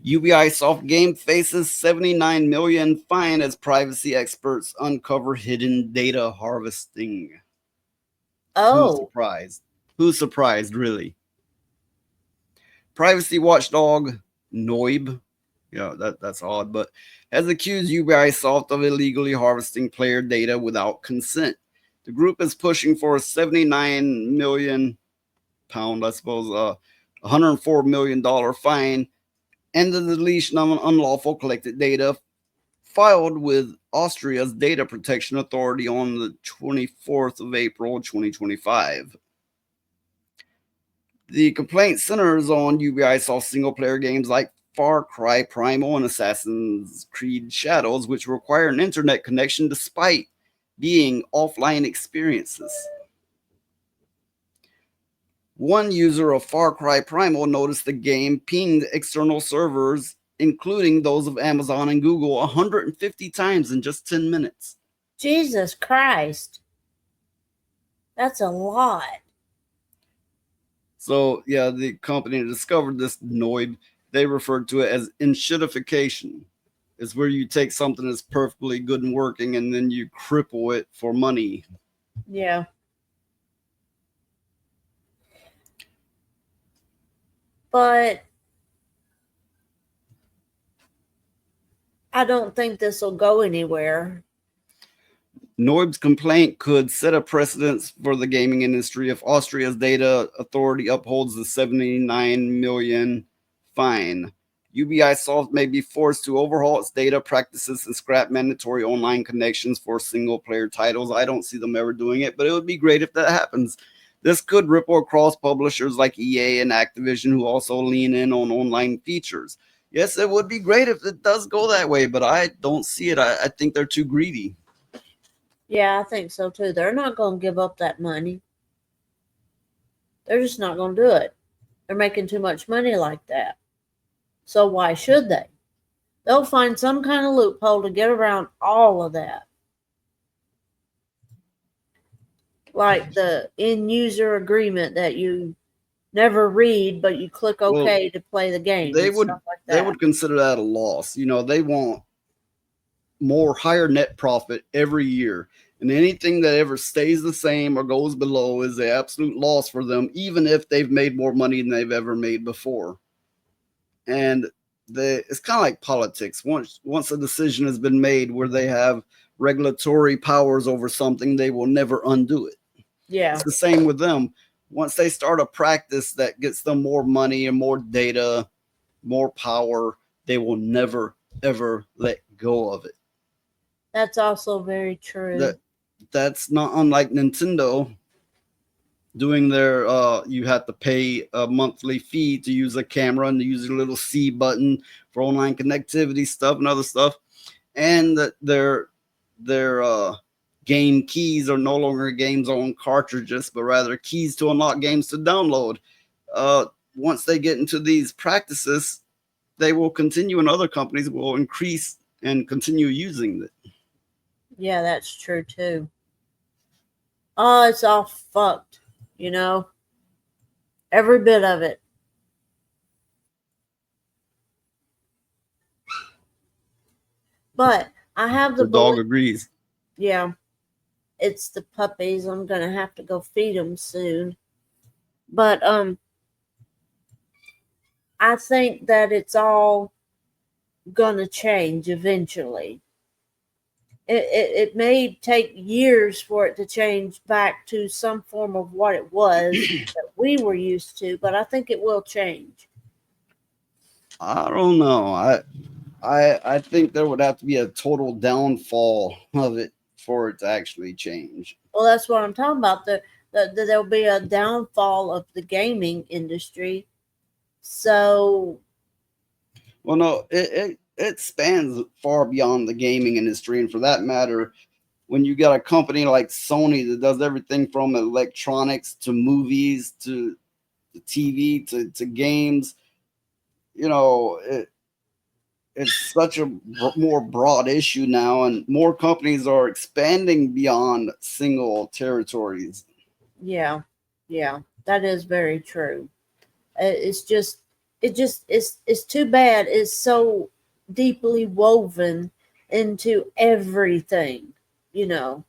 Ubisoft game faces 79 million fine as privacy experts uncover hidden data harvesting. Who's Oh, surprised? Who's surprised, really? Privacy watchdog Noib, yeah, that's odd, but has accused Ubisoft of illegally harvesting player data without consent. The group is pushing for a 79 million pound, I suppose, $104 million fine and the deletion of unlawful collected data filed with Austria's Data Protection Authority on the 24th of April 2025. The complaint centers on Ubisoft single player games like Far Cry Primal and Assassin's Creed Shadows, which require an internet connection despite being offline experiences. One user of Far Cry Primal noticed the game pinged external servers, including those of Amazon and Google, 150 times in just 10 minutes. Jesus Christ. That's a lot. So, yeah, the company that discovered this Noib, they referred to it as enshittification. It's where you take something that's perfectly good and working and then you cripple it for money. Yeah. But I don't think this will go anywhere. Noib's complaint could set a precedence for the gaming industry if Austria's data authority upholds the 79 million fine. Ubisoft may be forced to overhaul its data practices and scrap mandatory online connections for single player titles. I don't see them ever doing it, but it would be great if that happens. This could ripple across publishers like EA and Activision, who also lean in on online features. Yes, it would be great if it does go that way, but I don't see it. I think they're too greedy. Yeah, I think so too. They're not going to give up that money. They're just not going to do it. They're making too much money like that. So why should they? They'll find some kind of loophole to get around all of that. Like the in user agreement that you never read, but you click Well, OK to play the game they and would stuff like they that. would consider that a loss. They want more higher net profit every year. And anything that ever stays the same or goes below is the absolute loss for them, even if they've made more money than they've ever made before. And it's kind of like politics. Once a decision has been made where they have regulatory powers over something, they will never undo it. Yeah, It's the same with them. Once they start a practice that gets them more money and more data, more power, they will never ever let go of it. that's also very true. That that's not unlike Nintendo doing their you have to pay a monthly fee to use a camera and to use your little C button for online connectivity stuff and other stuff. And that their game keys are no longer games on cartridges, but rather keys to unlock games to download. Uh, Once they get into these practices, they will continue, and other companies will increase and continue using it. Yeah, that's true too. Oh, it's all fucked, you know? Every bit of it. But I have the The dog belief, agrees. yeah, it's the puppies. I'm going to have to go feed them soon. But I think that it's all going to change eventually. It may take years for it to change back to some form of what it was that we were used to, but I think it will change. I don't know. I think there would have to be a total downfall of it for it to actually change. Well, that's what I'm talking about. There'll be a downfall of the gaming industry. So, Well, no, it spans far beyond the gaming industry, and for that matter, when you got a company like Sony that does everything from electronics to movies to TV to games, it's such a more broad issue now, and more companies are expanding beyond single territories. yeah, yeah, that is very true. It's just it just it's too bad. It's so deeply woven into everything, you know.